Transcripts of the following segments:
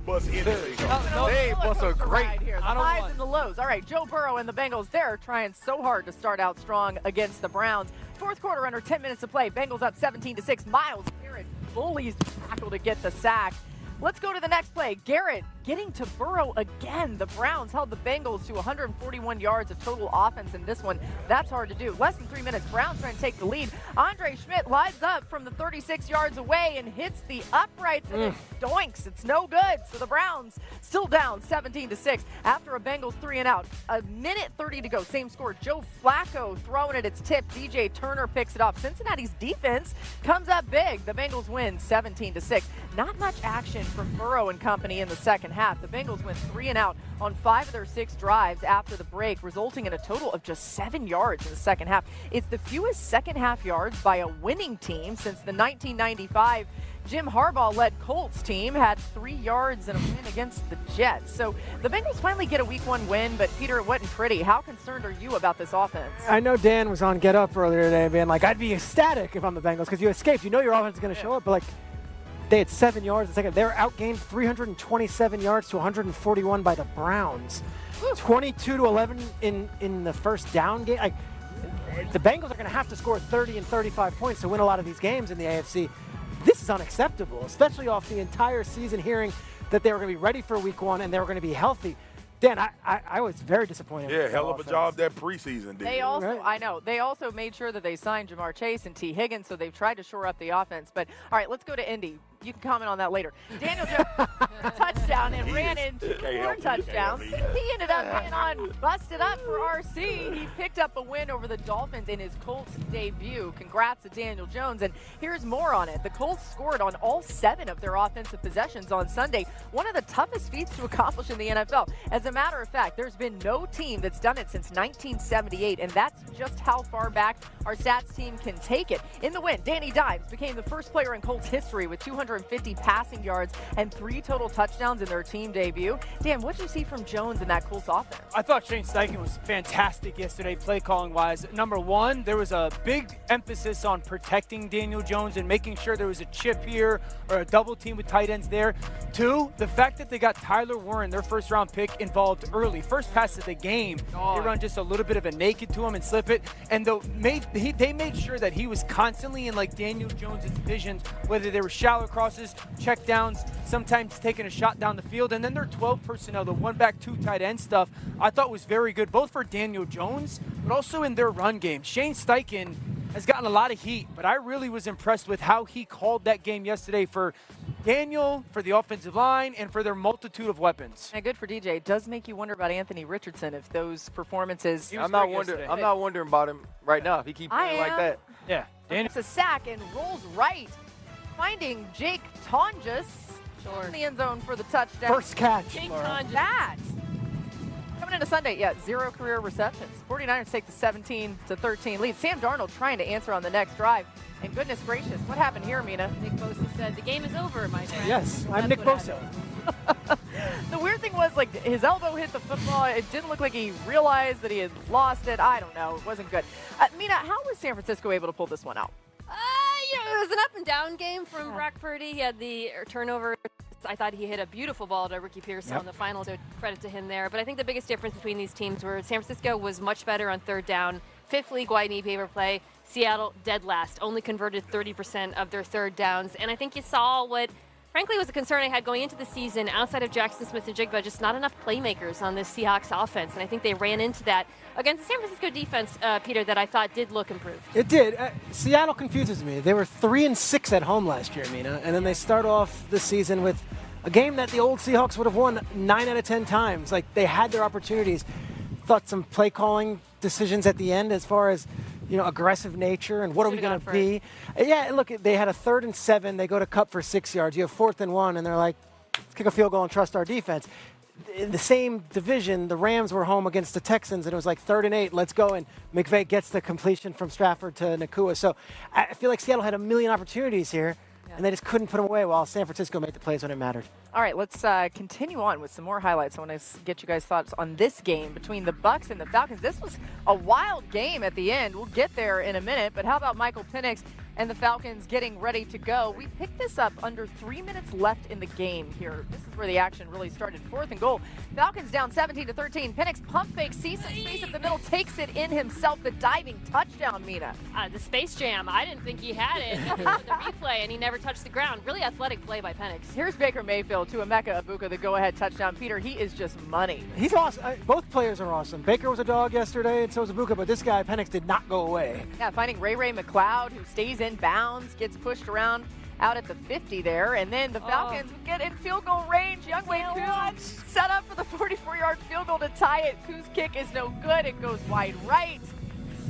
bust anything. They bust a great. Here. The highs and the lows. All right, Joe Burrow and the Bengals, they're trying so hard to start out strong against the Browns. Fourth quarter, under 10 minutes to play. Bengals up 17-6. Myles Garrett bullies the tackle to get the sack. Let's go to the next play. Garrett getting to Burrow again. The Browns held the Bengals to 141 yards of total offense in this one. That's hard to do. Less than 3 minutes. Browns trying to take the lead. Andre Schmidt lines up from the 36 yards away and hits the uprights and it doinks. It's no good. So the Browns still down 17-6 after a Bengals 3-and-out. A minute 30 to go. Same score. Joe Flacco throwing at its tip. DJ Turner picks it off. Cincinnati's defense comes up big. The Bengals win 17-6. Not much action from Burrow and company in the second half. The Bengals went 3-and-out on 5 of their 6 drives after the break, resulting in a total of just 7 yards in the second half. It's the fewest second half yards by a winning team since the 1995 Jim Harbaugh-led Colts team had 3 yards in a win against the Jets. So the Bengals finally get a Week 1 win, but Peter, it wasn't pretty. How concerned are you about this offense? I know Dan was on Get Up earlier today being like, I'd be ecstatic if I'm the Bengals because you escaped. You know your offense is going to show up, but like, they had 7 yards a second. They were outgained 327 yards to 141 by the Browns. 22-11 in the first down game. Like, the Bengals are going to have to score 30 and 35 points to win a lot of these games in the AFC. This is unacceptable, especially off the entire season hearing that they were going to be ready for Week 1 and they were going to be healthy. Dan, I was very disappointed. Yeah, hell of a job that preseason did. They also, I know, they also made sure that they signed Jamar Chase and T. Higgins, so they've tried to shore up the offense. But, all right, let's go to Indy. You can comment on that later. Daniel Jones touchdown and ran into 4 touchdowns. He ended up being on Busted Up for RC. He picked up a win over the Dolphins in his Colts debut. Congrats to Daniel Jones. And here's more on it. The Colts scored on all 7 of their offensive possessions on Sunday. One of the toughest feats to accomplish in the NFL. As a matter of fact, there's been no team that's done it since 1978, and that's just how far back our stats team can take it. In the win, Danny Dimes became the first player in Colts history with 250 passing yards and 3 total touchdowns in their team debut. Dan, what did you see from Jones in that Colts offense? I thought Shane Steichen was fantastic yesterday, play calling wise. Number one, there was a big emphasis on protecting Daniel Jones and making sure there was a chip here or a double team with tight ends there. 2, the fact that they got Tyler Warren, their first round pick, involved early. First pass of the game, they run just a little bit of a naked to him and slip it. And they made sure that he was constantly in like Daniel Jones' visions, whether they were shallow crosses, check downs, sometimes taking a shot down the field. And then their 12 personnel, the 1 back 2 tight end stuff, I thought was very good, both for Daniel Jones, but also in their run game. Shane Steichen has gotten a lot of heat, but I really was impressed with how he called that game yesterday for Daniel, for the offensive line, and for their multitude of weapons. And good for DJ. It does make you wonder about Anthony Richardson if those performances. I'm not wondering about him right now if he keeps playing like that. Yeah. It's a sack and rolls right, finding Jake Tonjes in the end zone for the touchdown. First catch. Jake Tonjes. Coming into Sunday, 0 career receptions. 49ers take the 17-13 lead. Sam Darnold trying to answer on the next drive. And goodness gracious, what happened here, Mina? Nick Bosa said, the game is over, my friend. Yes, I'm Nick Bosa. The weird thing was, like, his elbow hit the football. It didn't look like he realized that he had lost it. I don't know. It wasn't good. Mina, how was San Francisco able to pull this one out? It was an up and down game from Brock Purdy. He had the turnover. I thought he hit a beautiful ball to Ricky Pearson on the final, so credit to him there. But I think the biggest difference between these teams were San Francisco was much better on 3rd down, 5th league-wide in EPA per play. Seattle dead last, only converted 30% of their 3rd downs. And I think you saw what, frankly, was a concern I had going into the season outside of Jackson Smith and Jigba, just not enough playmakers on this Seahawks offense. And I think they ran into that against the San Francisco defense, Peter, that I thought did look improved. It did. Seattle confuses me. They were 3-6 at home last year, Mina, and then they start off the season with a game that the old Seahawks would have won 9 out of 10 times. Like, they had their opportunities. Thought some play calling decisions at the end as far as, aggressive nature and what are we going to be. Yeah, look, they had a 3rd and 7. They go to Cup for 6 yards. You have 4th and 1, and they're like, let's kick a field goal and trust our defense. In the same division, the Rams were home against the Texans, and it was like 3rd and 8, let's go. And McVay gets the completion from Stafford to Nakua. So I feel like Seattle had a million opportunities here, and they just couldn't put them away while San Francisco made the plays when it mattered. All right, let's continue on with some more highlights. I want to get you guys' thoughts on this game between the Bucs and the Falcons. This was a wild game at the end. We'll get there in a minute, but how about Michael Penix and the Falcons getting ready to go. We picked this up under 3 minutes left in the game here. This is where the action really started. 4th and goal. Falcons down 17-13. Penix pump fake, sees some space up the middle, takes it in himself. The diving touchdown, Mina. The Space Jam. I didn't think he had it. The replay, and he never touched the ground. Really athletic play by Penix. Here's Baker Mayfield to Emeka Egbuka, the go-ahead touchdown. Peter, he is just money. He's awesome. Both players are awesome. Baker was a dog yesterday, and so was Egbuka, but this guy, Penix, did not go away. Yeah, finding Ray McLeod, who stays in bounds, gets pushed around out at the 50 there, and then the Falcons get in field goal range. Youngway Kuz set up for the 44-yard field goal to tie it. Kuz kick is no good. It goes wide right.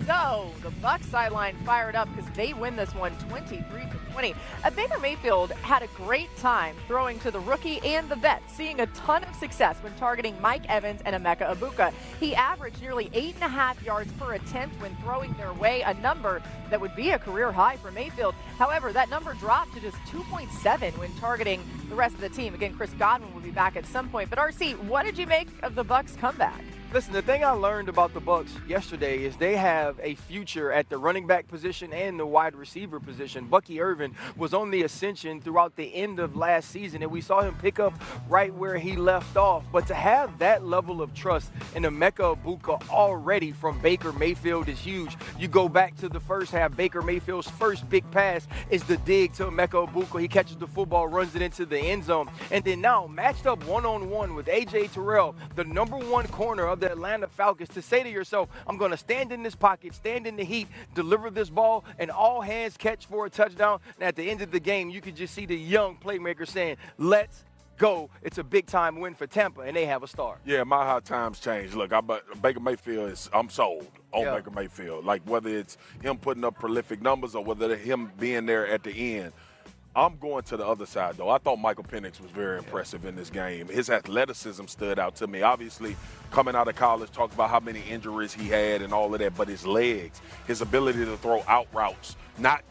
So the Bucs sideline fired up because they win this one 23-20. Baker Mayfield had a great time throwing to the rookie and the vet, seeing a ton of success when targeting Mike Evans and Emeka Egbuka. He averaged nearly 8.5 yards per attempt when throwing their way, a number that would be a career high for Mayfield. However, that number dropped to just 2.7 when targeting the rest of the team. Again, Chris Godwin will be back at some point. But RC, what did you make of the Bucs comeback? Listen, the thing I learned about the Bucs yesterday is they have a future at the running back position and the wide receiver position. Bucky Irvin was on the ascension throughout the end of last season, and we saw him pick up right where he left off. But to have that level of trust in Emeka Egbuka already from Baker Mayfield is huge. You go back to the first half, Baker Mayfield's first big pass is the dig to Emeka Egbuka. He catches the football, runs it into the end zone, and then now matched up one-on-one with A.J. Terrell, the number one corner of the Atlanta Falcons, to say to yourself, I'm going to stand in this pocket, stand in the heat, deliver this ball, and all hands catch for a touchdown. And at the end of the game, you could just see the young playmaker saying, let's go. It's a big-time win for Tampa, and they have a star. Yeah, my high times changed. Look, Baker Mayfield I'm sold on Baker Mayfield. Like, whether it's him putting up prolific numbers or whether it's him being there at the end. I'm going to the other side, though. I thought Michael Penix was very impressive in this game. His athleticism stood out to me. Obviously, coming out of college, talked about how many injuries he had and all of that, but his legs, his ability to throw out routes, not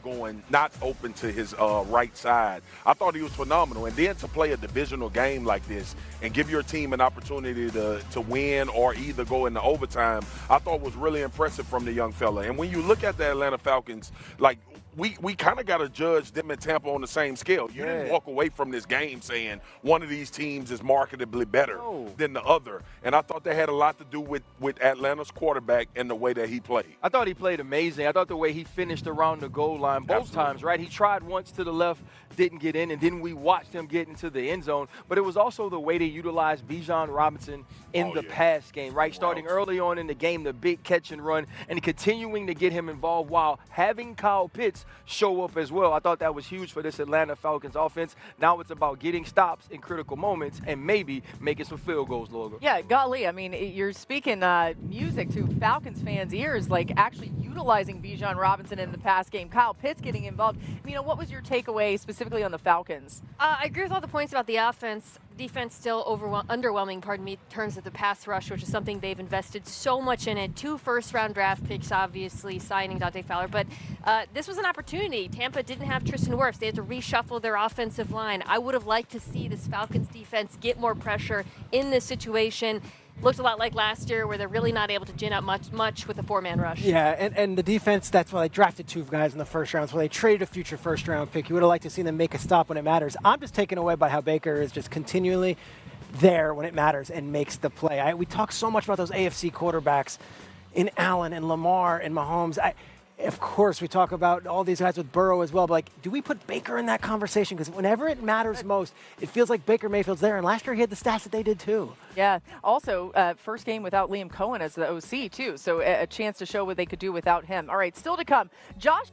open to his right side. I thought he was phenomenal. And then to play a divisional game like this and give your team an opportunity to win or either go into overtime, I thought was really impressive from the young fella. And when you look at the Atlanta Falcons, like, we kind of got to judge them and Tampa on the same scale. You didn't walk away from this game saying one of these teams is marketably better than the other. And I thought that had a lot to do with Atlanta's quarterback and the way that he played. I thought he played amazing. I thought the way he finished around the goal line both times, right? He tried once to the left, didn't get in, and then we watched him get into the end zone. But it was also the way they utilized Bijan Robinson in the pass game, right? Starting early on in the game, the big catch and run, and continuing to get him involved while having Kyle Pitts show up as well. I thought that was huge for this Atlanta Falcons offense. Now it's about getting stops in critical moments and maybe making some field goals, Logan. Yeah, golly, I mean, you're speaking music to Falcons fans' ears, like actually utilizing Bijan Robinson in the pass game. Kyle Pitts getting involved. You know, what was your takeaway specifically on the Falcons? I agree with all the points about the offense. Defense still underwhelming, in terms of the pass rush, which is something they've invested so much in it. 2 first-round draft picks, obviously, signing Dante Fowler. But this was an opportunity. Tampa didn't have Tristan Wirfs. They had to reshuffle their offensive line. I would have liked to see this Falcons defense get more pressure in this situation. Looked a lot like last year where they're really not able to gin up much with a 4-man rush. Yeah, and the defense, that's why they drafted 2 guys in the first round, so they traded a future first-round pick. You would have liked to see them make a stop when it matters. I'm just taken away by how Baker is just continually there when it matters and makes the play. We talk so much about those AFC quarterbacks in Allen and Lamar and Mahomes. Of course, we talk about all these guys with Burrow as well, but like, do we put Baker in that conversation? Because whenever it matters most, it feels like Baker Mayfield's there. And last year he had the stats that they did too. Yeah. Also, first game without Liam Cohen as the OC too. So a chance to show what they could do without him. All right, still to come. Josh